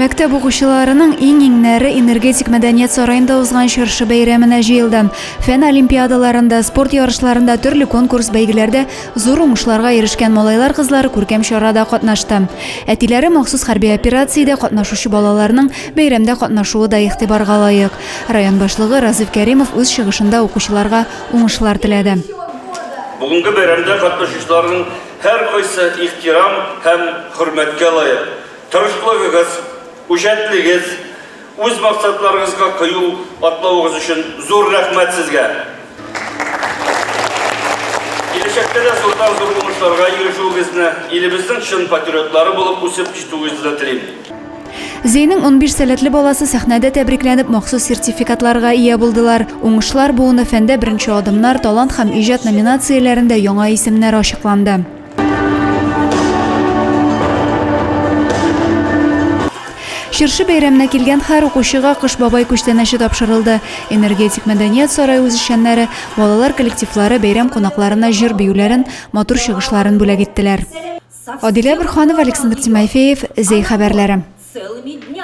Мәктәп укучыларының иң-иңнәре энергетик мәдәният сарайында узган чыршы бәйрәменә җыелды. Фән олимпиадаларында, спорт ярышларында, төрле конкурс бәйгеләрдә зур уңышларга ирешкән малайлар-кызлары күркәм чарада катнашты. Әтиләре махсус хәрби операциядә катнашучы балаларның бәйрәмдә катнашуы да игътибарга лаек. Район башлыгы Разиф Кәримов үз чыгышында укучыларга уңышлар теләде. Бүгенге бәйрәмдә катнашучыларның һәркайсы ихтирам һәм хөрмәткә лаек. Тырышлыгыгыз, үҗәтлегез, үз максатларыгызга кыю атлавыгыз өчен зур рәхмәт сезгә. Киләчәктә дә зур уңышларга ирешүегезне, илебезнең чын патриотлары булып үсеп җитүегезне телим. Зейнең 15 сәләтле баласы сәхнәдә тәбрикләнеп, махсус сертификатларга ия булдылар. Уңышлар буыны фәндә беренче адымнар, талант һәм иҗат номинацияләрендә яңа исемнәр ачыкланды. Чыршы бәйрәменә килгән һәр укучыга Кыш бабай күчтәнәче тапшырылды. Энергетик мәдәният сарае үзешчәннәре, балалар коллективлары бәйрәм кунакларына җыр биюләрен, матур чыгышларын бүләк иттеләр. Адилә Бирханова, Александр Тимофеев, Зей хәбәрләре.